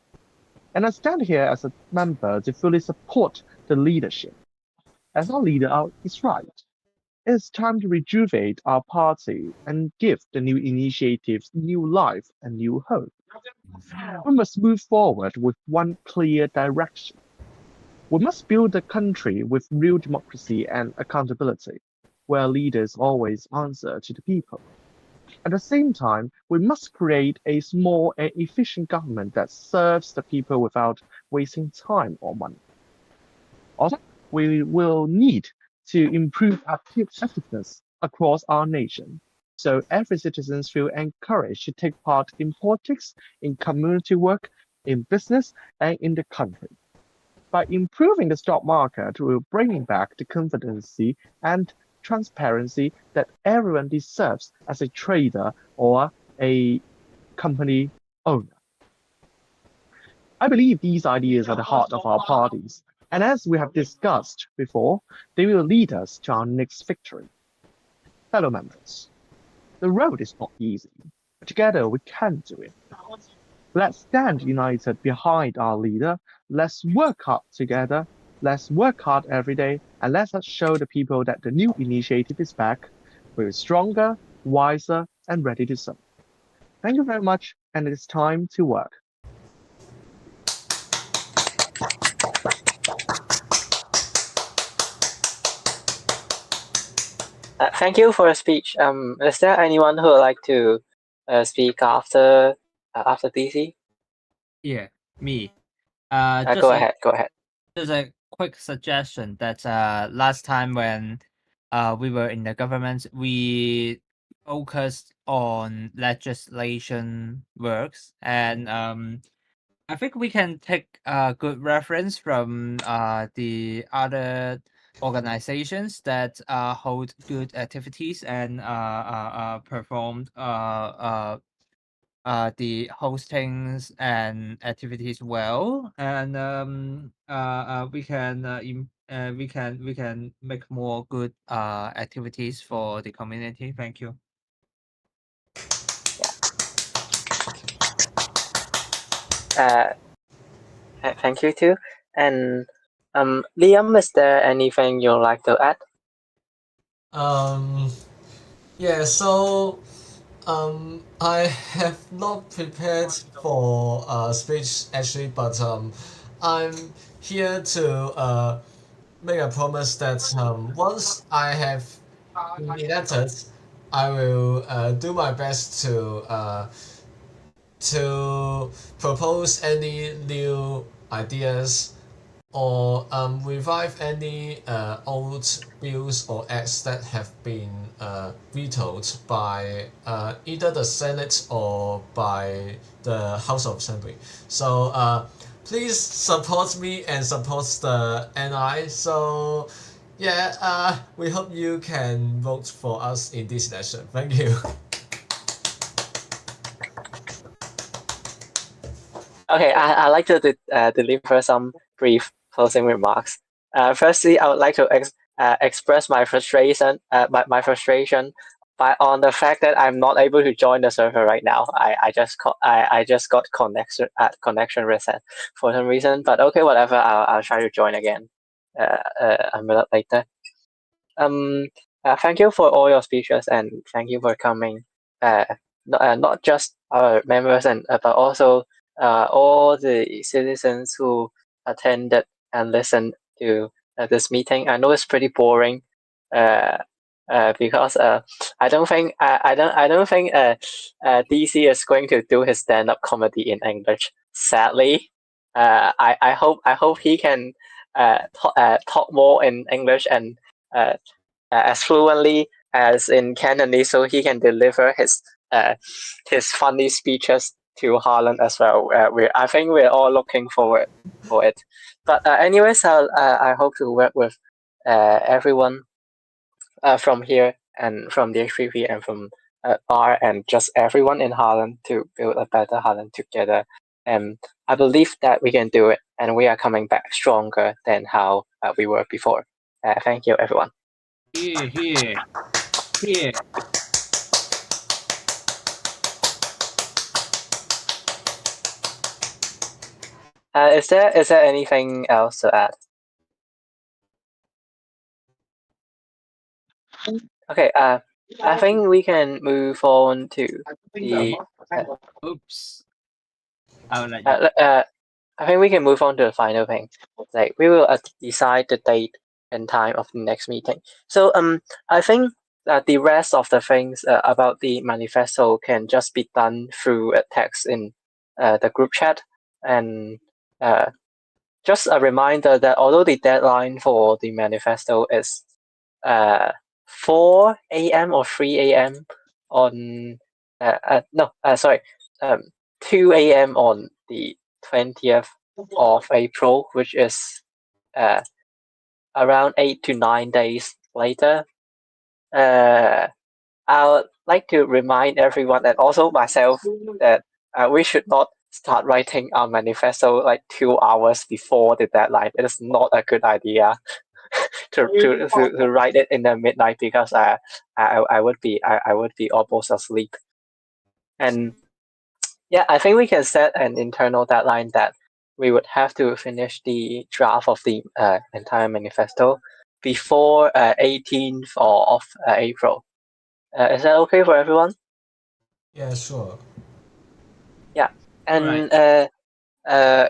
And I stand here as a member to fully support the leadership. As our leader is right. It's time to rejuvenate our party and give the new initiatives new life and new hope. We must move forward with one clear direction. We must build a country with real democracy and accountability, where leaders always answer to the people. At the same time, we must create a small and efficient government that serves the people without wasting time or money. Also, we will need to improve our effectiveness across our nation, so every citizen feels encouraged to take part in politics, in community work, in business, and in the country. By improving the stock market, we will bring back the confidence and transparency that everyone deserves as a trader or a company owner. I believe these ideas are the heart of our parties. And as we have discussed before, they will lead us to our next victory. Fellow members, the road is not easy, but together we can do it. Let's stand united behind our leader. Let's work hard together. Let's work hard every day. And let us show the people that the new initiative is back. We're stronger, wiser, and ready to serve. Thank you very much, and it is time to work. Thank you for your speech. Is there anyone who would like to speak after DC? Yeah, me. Go ahead. Go ahead. Just a quick suggestion that last time when we were in the government, we focused on legislation works, and I think we can take a good reference from the other organizations that hold good activities and performed the hostings and activities well, and we can make more good activities for the community. Thank you. Thank you too. And Liam, is there anything you'd like to add? Yeah, so I have not prepared for a speech actually, but I'm here to make a promise that once I have been elected, I will do my best to propose any new ideas or revive any old bills or acts that have been vetoed by either the Senate or by the House of Assembly. So please support me and support the NI. So yeah, we hope you can vote for us in this election. Thank you. Okay, I like to deliver some brief closing remarks. Firstly, I would like to express my frustration, my frustration on the fact that I'm not able to join the server right now. I just got connection reset for some reason. But okay, whatever. I'll try to join again. A minute later. Thank you for all your speeches and thank you for coming. Not just our members and but also all the citizens who attended and listened to this meeting. I know it's pretty boring, because I don't think DC is going to do his stand up comedy in English. Sadly, I hope he can talk more in English and as fluently as in Cantonese, so he can deliver his funny speeches to Harlon as well. I think we're all looking forward for it. But anyways, I hope to work with everyone from here and from the HPP and from R and just everyone in Harlem to build a better Harlem together. And I believe that we can do it, and we are coming back stronger than how we were before. Thank you, everyone. Here. Is there anything else to add? Okay. I think we can move on to the. Oops. I'll let you. I think we can move on to the final thing. Like we will decide the date and time of the next meeting. So I think that the rest of the things about the manifesto can just be done through a text in the group chat. And just a reminder that although the deadline for the manifesto is 4 a.m. or 3 a.m. on 2 a.m. on the 20th of April, which is around 8 to 9 days later. I would like to remind everyone and also myself that we should not start writing our manifesto like 2 hours before the deadline. It is not a good idea to write it in the midnight because I would be almost asleep. And yeah, I think we can set an internal deadline that we would have to finish the draft of the entire manifesto before 18th of April. Is that okay for everyone? Yeah, sure. Yeah, and Right.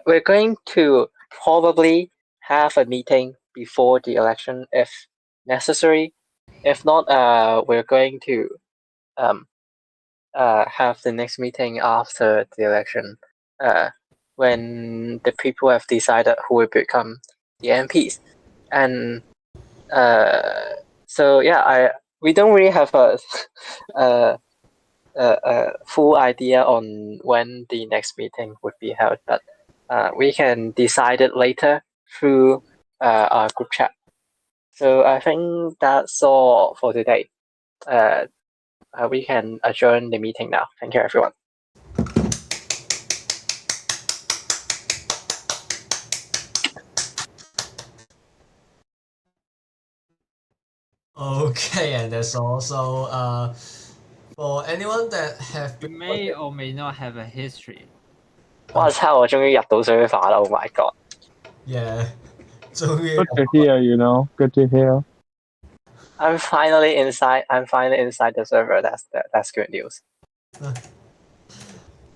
we're going to probably have a meeting before the election if necessary. If not, we're going to have the next meeting after the election, when the people have decided who will become the MPs. And so yeah, we don't really have a, a full idea on when the next meeting would be held, but we can decide it later through our group chat. So I think that's all for today. We can adjourn the meeting now. Thank you, everyone. Okay, and there's also for anyone that have We been may or may not have a history. 哇！猜我終於入到 server 啦！Oh my god！ yeah, 終於 Good to hear, you know. Good to hear. I'm finally inside. I'm finally inside the server. That's good news.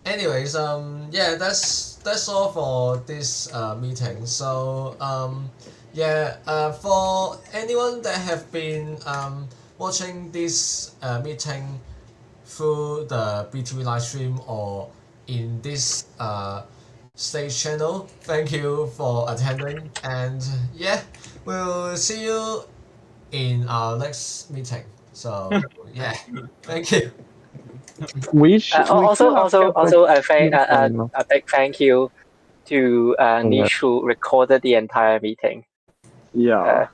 Anyways, yeah, that's all for this meeting. So yeah, for anyone that have been watching this meeting through the B2B live stream or in this stage channel, thank you for attending, and yeah, we'll see you in our next meeting. So yeah, thank you. We should Also, have kept like I think sorry, no. a big thank you to Nish who recorded the entire meeting. Yeah.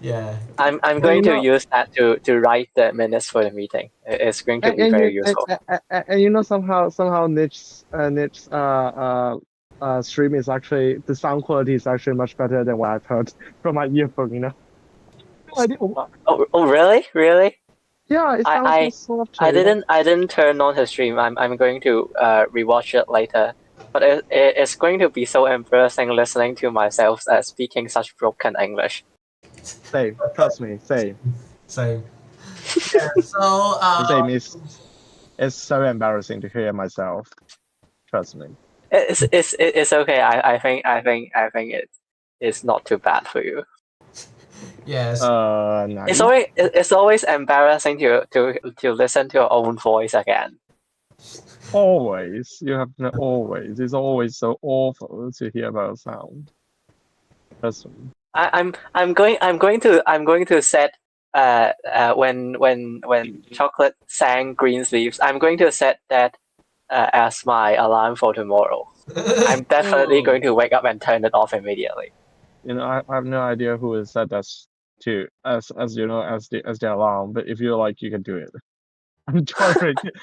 Yeah. I'm And going you to know, use that to write the minutes for the meeting. It's going to be very useful. and you know somehow Nick's stream is actually the sound quality is actually much better than what I've heard from my earphone. You know. No idea why. Oh really? Really? Yeah, it sounds so soft. I You know. didn't turn on his stream. I'm going to rewatch it later. But it's going to be so embarrassing listening to myself speaking such broken English. Same. Trust me. Same. Same. Yeah. So Same. It's so embarrassing to hear myself. Trust me. It's okay. I think it's not too bad for you. yes. It's Nice. always embarrassing to listen to your own voice again. Always. You have to always. It's always so awful to hear about sound. Trust me. I'm going to set when chocolate sang green sleeves, I'm going to set that as my alarm for tomorrow. I'm definitely going to wake up and turn it off immediately. You know, I have no idea who has said that to as you know as the alarm, but if you like, you can do it. I'm sorry.